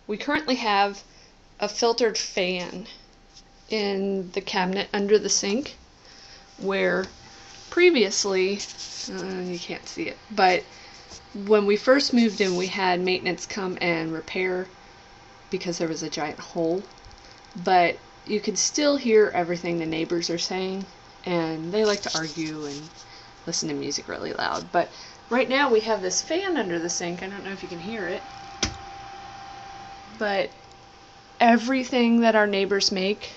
We currently have a filtered fan in the cabinet under the sink, where previously, you can't see it, but when we first moved in, we had maintenance come and repair because there was a giant hole, but you can still hear everything the neighbors are saying, and they like to argue and listen to music really loud. But right now we have this fan under the sink. I don't know if you can hear it, but everything that our neighbors make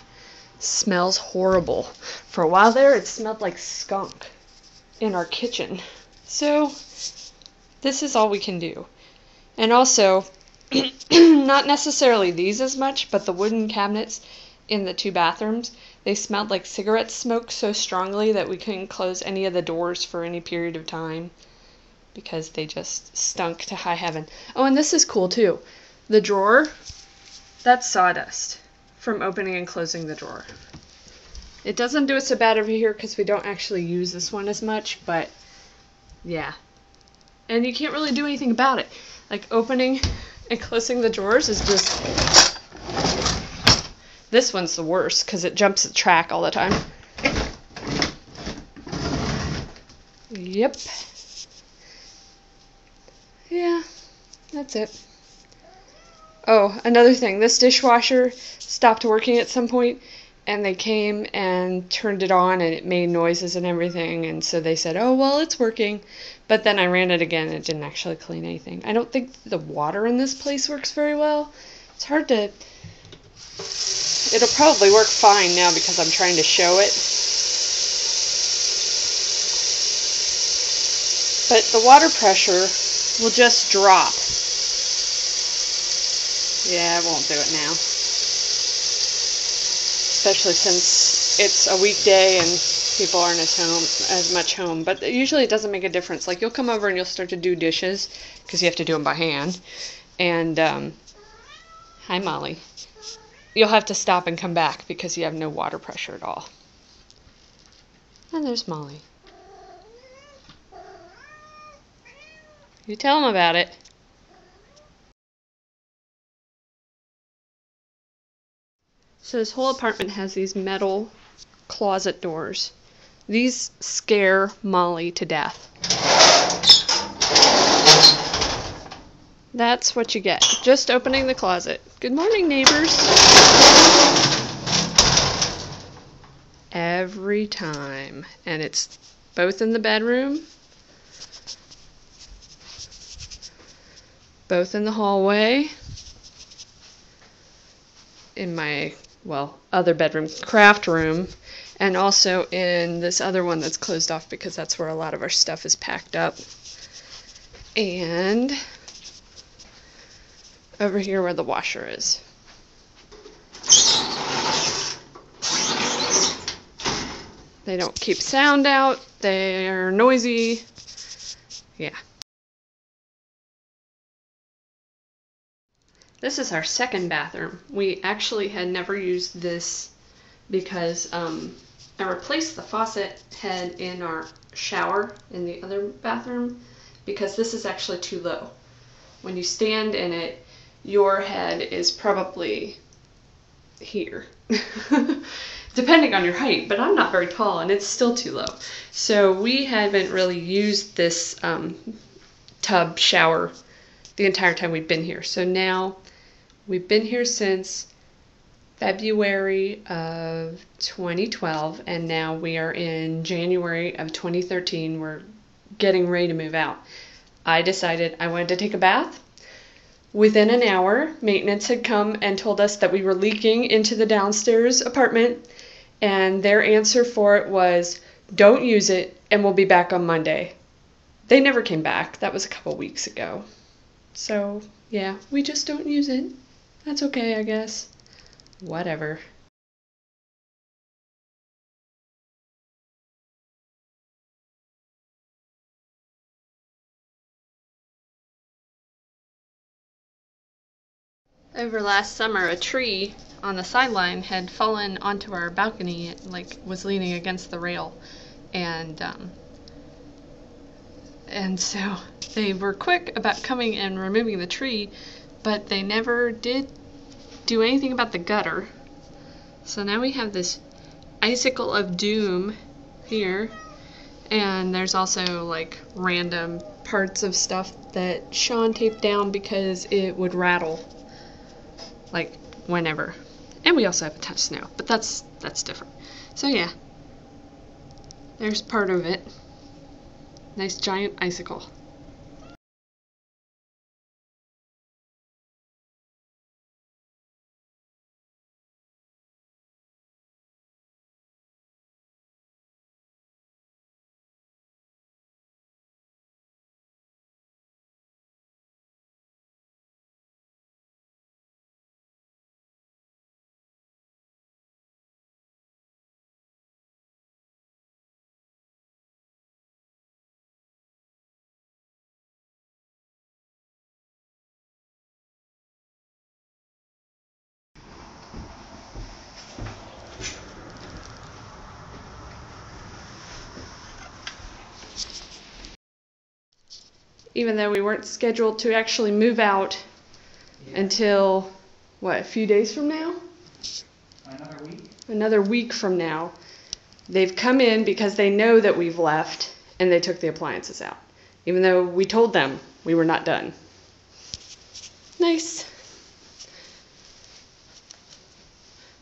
smells horrible. For a while there, it smelled like skunk in our kitchen. So this is all we can do. And also, not necessarily these as much, but the wooden cabinets in the 2 bathrooms, they smelled like cigarette smoke so strongly that we couldn't close any of the doors for any period of time because they just stunk to high heaven. Oh, and this is cool too. The drawer, that's sawdust from opening and closing the drawer. It doesn't do it so bad over here because we don't actually use this one as much, but yeah. And you can't really do anything about it. Like opening and closing the drawers is just... This one's the worst because it jumps the track all the time. Yep. Yeah, that's it. Oh, another thing. This dishwasher stopped working at some point, and they came and turned it on, and it made noises and everything, and so they said, oh, well, it's working. But then I ran it again, and it didn't actually clean anything. I don't think the water in this place works very well. It's hard to... It'll probably work fine now because I'm trying to show it. But the water pressure will just drop. Yeah, I won't do it now. Especially since it's a weekday and people aren't as much home. But usually it doesn't make a difference. Like, you'll come over and you'll start to do dishes because you have to do them by hand. And, hi, Molly. You'll have to stop and come back because you have no water pressure at all. And there's Molly. You tell them about it. So this whole apartment has these metal closet doors. These scare Molly to death. That's what you get. Just opening the closet. Good morning, neighbors. Every time. And it's both in the bedroom, both in the hallway, in my, well, other bedroom, craft room, and also in this other one that's closed off because that's where a lot of our stuff is packed up. And over here where the washer is. They don't keep sound out. They're noisy. Yeah. This is our second bathroom. We actually had never used this because I replaced the faucet head in our shower in the other bathroom because this is actually too low. When you stand in it, your head is probably here. Depending on your height, but I'm not very tall and it's still too low. So we haven't really used this tub shower the entire time we've been here. So now we've been here since February of 2012 and now we are in January of 2013. We're getting ready to move out. I decided I wanted to take a bath. Within an hour, maintenance had come and told us that we were leaking into the downstairs apartment, and their answer for it was, don't use it, and we'll be back on Monday. They never came back. That was a couple weeks ago. So, yeah, we just don't use it. That's okay, I guess. Whatever. Over last summer, a tree on the sideline had fallen onto our balcony. It was leaning against the rail, and so they were quick about coming and removing the tree, but they never did do anything about the gutter. So now we have this icicle of doom here, and there's also like random parts of stuff that Sean taped down because it would rattle like whenever. And we also have a ton of snow, but that's different. So yeah, there's part of it. Nice giant icicle. Even though we weren't scheduled to actually move out until, what, a few days from now? Another week? Another week from now. They've come in because they know that we've left, and they took the appliances out. Even though we told them we were not done. Nice.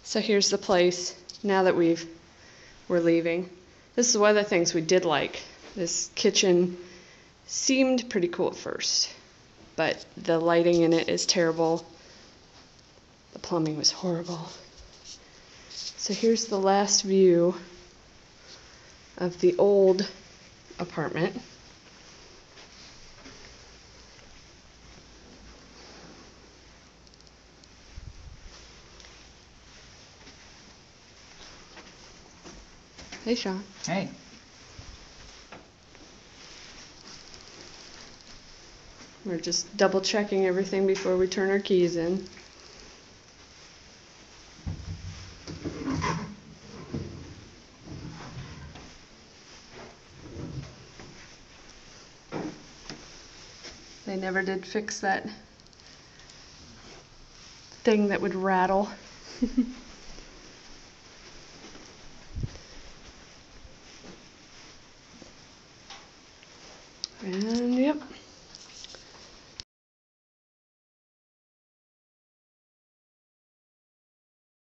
So here's the place now that we're leaving. This is one of the things we did like. This kitchen seemed pretty cool at first, but the lighting in it is terrible. The plumbing was horrible. So here's the last view of the old apartment. Hey, Sean. Hey. We're just double checking everything before we turn our keys in. They never did fix that thing that would rattle. And